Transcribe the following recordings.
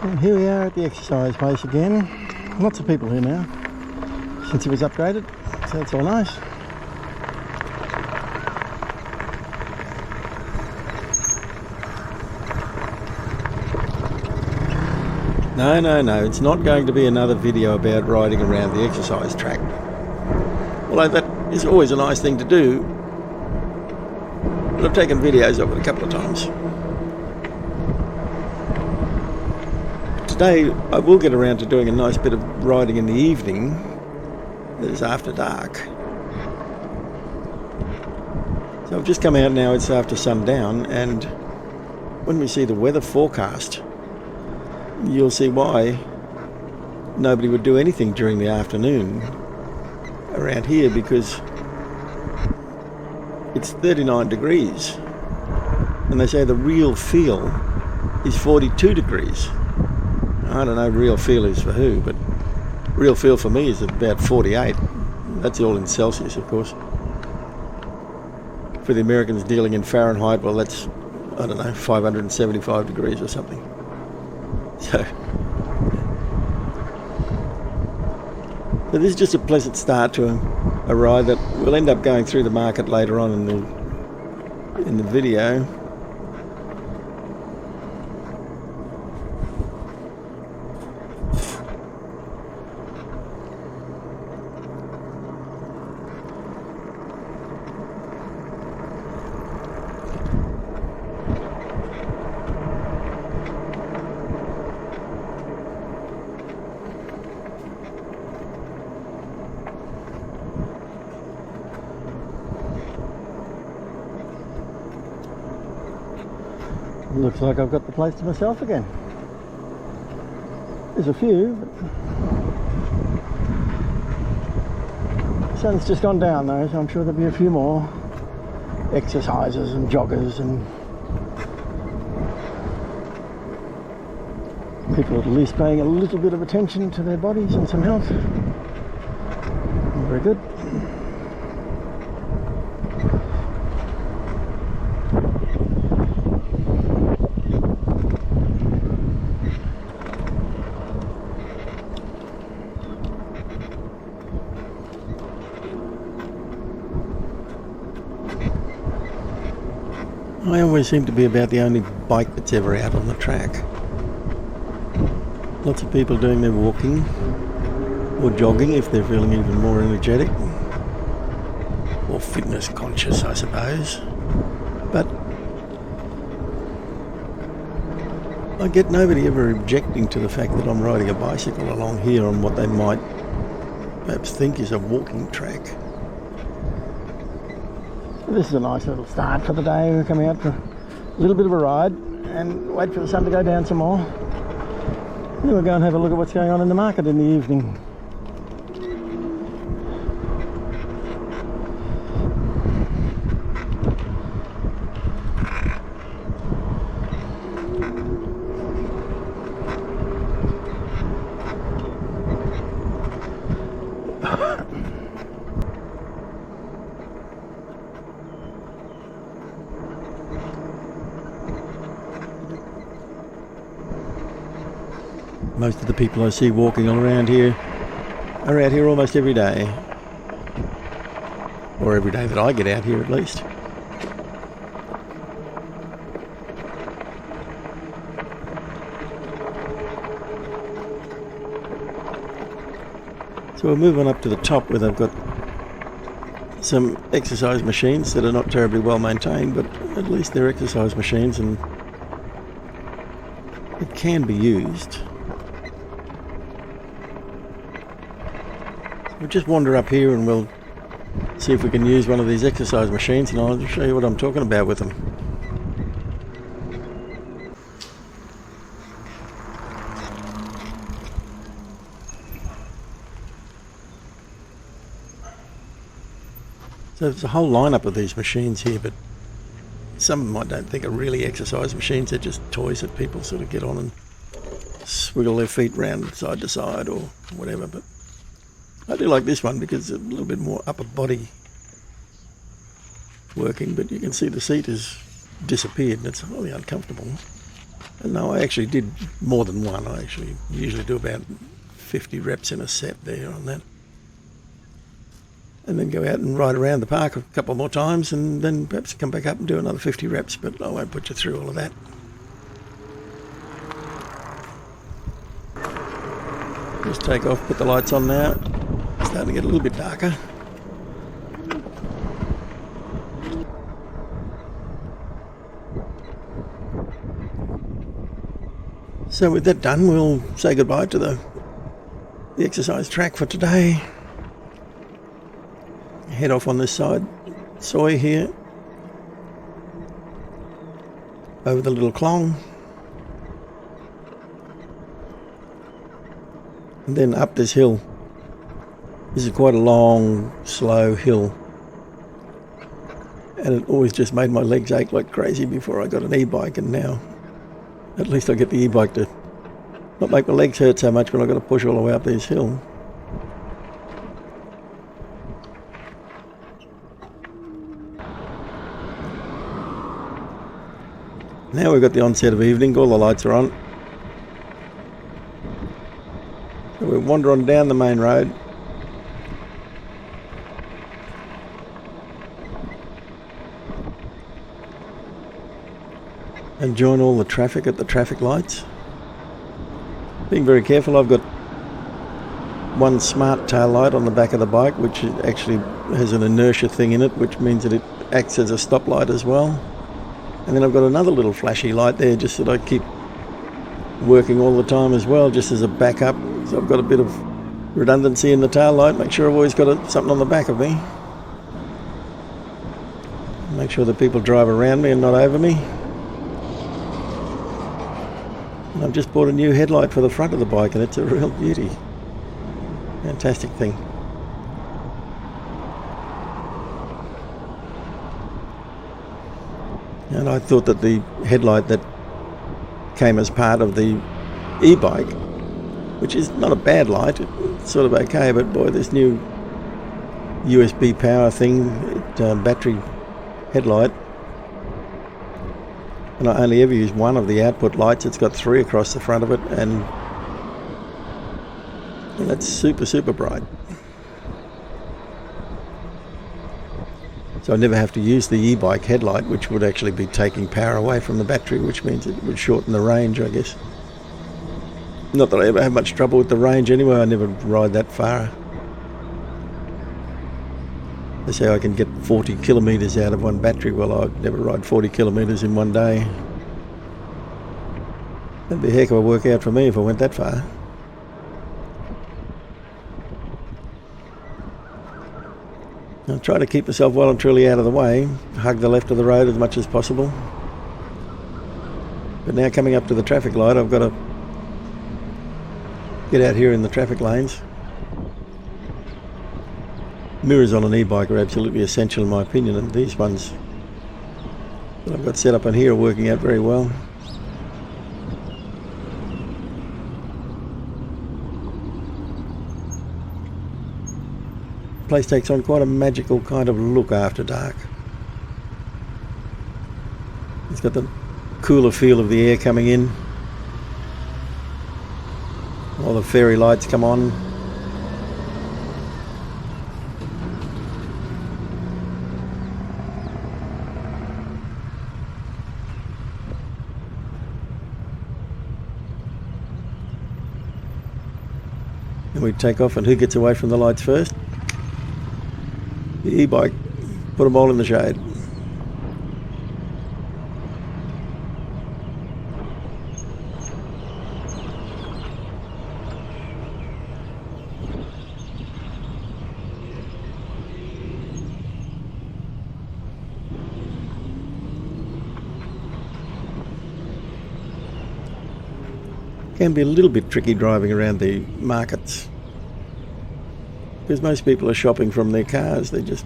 And here we are at the exercise place again. Lots of people here now, since it was upgraded, so that's all nice. No, it's not going to be another video about riding around the exercise track. Although that is always a nice thing to do, but I've taken videos of it a couple of times. Today I will get around to doing a nice bit of riding in the evening, that is after dark. So I've just come out now, it's after sundown, and when we see the weather forecast, you'll see why nobody would do anything during the afternoon around here, because it's 39 degrees and they say the real feel is 42 degrees. I don't know real feel is for who, but real feel for me is about 48. That's all in Celsius, of course. For the Americans dealing in Fahrenheit, well, that's, I don't know, 575 degrees or something. So this is just a pleasant start to a ride that we'll end up going through the market later on in the video. Looks like I've got the place to myself again. There's a few, but the sun's just gone down though, so I'm sure there'll be a few more exercisers and joggers and people at least paying a little bit of attention to their bodies and some health. Very good. I always seem to be about the only bike that's ever out on the track. Lots of people doing their walking or jogging if they're feeling even more energetic or fitness conscious, I suppose. But I get nobody ever objecting to the fact that I'm riding a bicycle along here on what they might perhaps think is a walking track. This is a nice little start for the day. We're coming out for a little bit of a ride and wait for the sun to go down some more. Then we'll go and have a look at what's going on in the market in the evening. Most of the people I see walking around here are out here almost every day. Or every day that I get out here at least. So we'll move on up to the top where they've got some exercise machines that are not terribly well maintained, but at least they're exercise machines and it can be used. We'll just wander up here and we'll see if we can use one of these exercise machines, and I'll show you what I'm talking about with them. So there's a whole lineup of these machines here, but some of them I don't think are really exercise machines. They're just toys that people sort of get on and swiggle their feet round side to side or whatever. But I do like this one because it's a little bit more upper body working, but you can see the seat has disappeared and it's highly uncomfortable. No, I actually did more than one. I actually usually do about 50 reps in a set there on that. And then go out and ride around the park a couple more times and then perhaps come back up and do another 50 reps, but I won't put you through all of that. Just take off, put the lights on now. It's starting to get a little bit darker. So with that done, we'll say goodbye to the exercise track for today. Head off on this side, soy here, over the little clong, and then up this hill. This is quite a long, slow hill, and it always just made my legs ache like crazy before I got an e-bike, and now at least I get the e-bike to not make my legs hurt so much when I've got to push all the way up this hill. Now we've got the onset of evening, all the lights are on. So we're wandering down the main road. And join all the traffic at the traffic lights. Being very careful, I've got one smart tail light on the back of the bike, which actually has an inertia thing in it, which means that it acts as a stoplight as well. And then I've got another little flashy light there just that I keep working all the time as well, just as a backup. So I've got a bit of redundancy in the tail light, make sure I've always got something on the back of me. Make sure that people drive around me and not over me. And I've just bought a new headlight for the front of the bike and it's a real beauty. Fantastic thing. And I thought that the headlight that came as part of the e-bike, which is not a bad light, it's sort of okay, but boy, this new USB power thing, battery headlight, and I only ever use one of the output lights. It's got 3 across the front of it, and that's super, super bright. So I never have to use the e-bike headlight, which would actually be taking power away from the battery, which means it would shorten the range, I guess. Not that I ever have much trouble with the range anyway, I never ride that far. They say I can get 40 kilometres out of one battery. Well, I'd never ride 40 kilometres in one day. That'd be a heck of a workout for me if I went that far. I'll try to keep myself well and truly out of the way, hug the left of the road as much as possible. But now coming up to the traffic light, I've got to get out here in the traffic lanes. Mirrors on an e-bike are absolutely essential in my opinion, and these ones that I've got set up on here are working out very well. The place takes on quite a magical kind of look after dark. It's got the cooler feel of the air coming in. All the fairy lights come on. And we take off, and who gets away from the lights first? The e-bike. Put them all in the shade. Can be a little bit tricky driving around the markets because most people are shopping from their cars. They just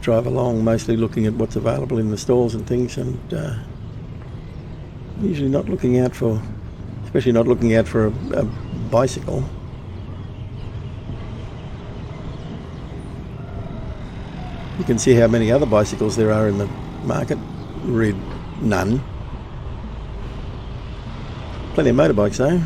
drive along mostly looking at what's available in the stalls and things, and usually not looking out for, especially not looking out for a bicycle. You can see how many other bicycles there are in the market. Read none. Plenty of motorbikes though.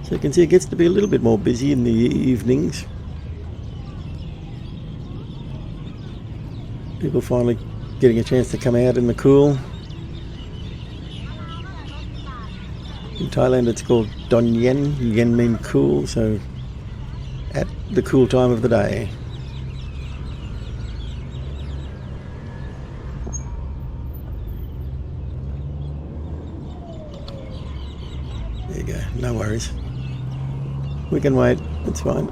So you can see it gets to be a little bit more busy in the evenings. People finally getting a chance to come out in the cool. In Thailand it's called Don Yen. Yen means cool, so at the cool time of the day. There you go, no worries. We can wait, it's fine.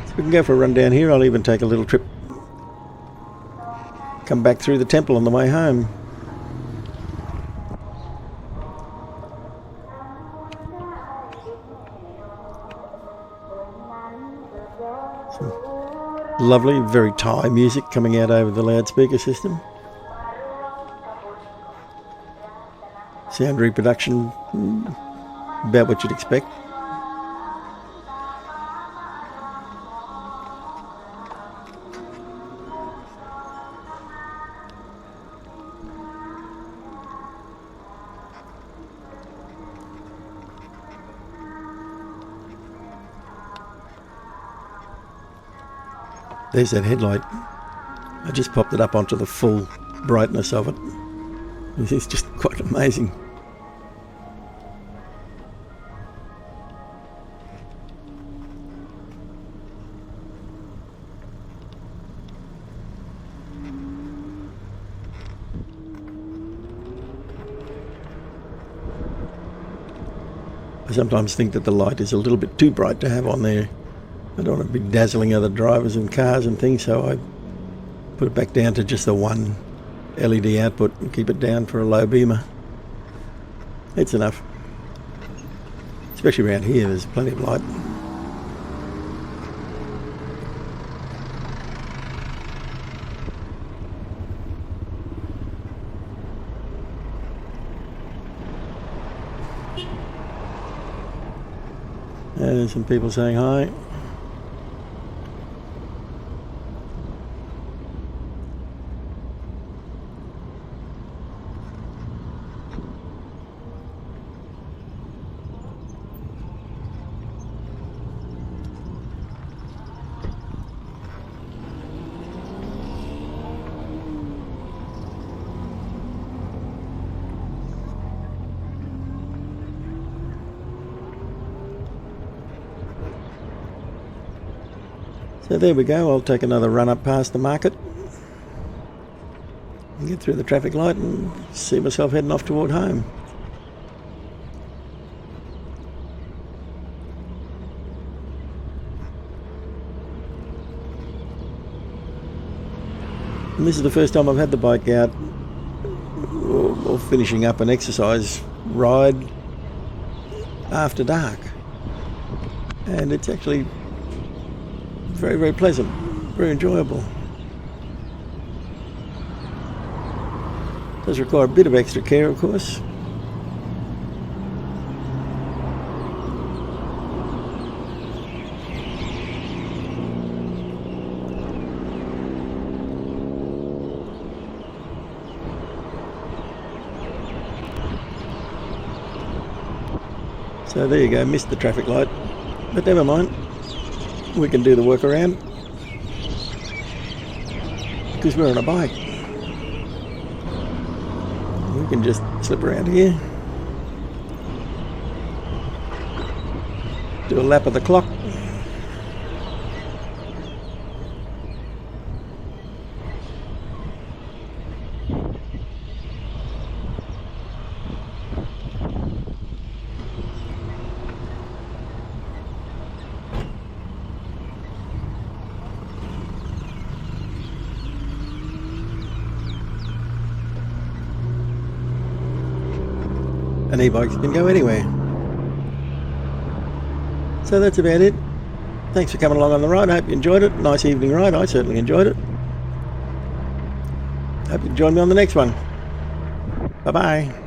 So we can go for a run down here. I'll even take a little trip. Come back through the temple on the way home. Lovely, very Thai music coming out over the loudspeaker system. Sound reproduction, about what you'd expect. There's that headlight. I just popped it up onto the full brightness of it. This is just quite amazing. I sometimes think that the light is a little bit too bright to have on there. I don't want to be dazzling other drivers and cars and things, so I put it back down to just the one LED output and keep it down for a low beamer. It's enough. Especially around here, there's plenty of light. There's some people saying hi. So there we go, I'll take another run up past the market and get through the traffic light and see myself heading off toward home. And this is the first time I've had the bike out or finishing up an exercise ride after dark, and it's actually very, very pleasant, very enjoyable. Does require a bit of extra care, of course. So there you go, missed the traffic light, but never mind. We can do the workaround because we're on a bike. We can just slip around here, do a lap of the clock. and e-bikes can go anywhere. So that's about it. Thanks for coming along on the ride. I hope you enjoyed it. Nice evening ride. I certainly enjoyed it. Hope you join me on the next one. Bye-bye.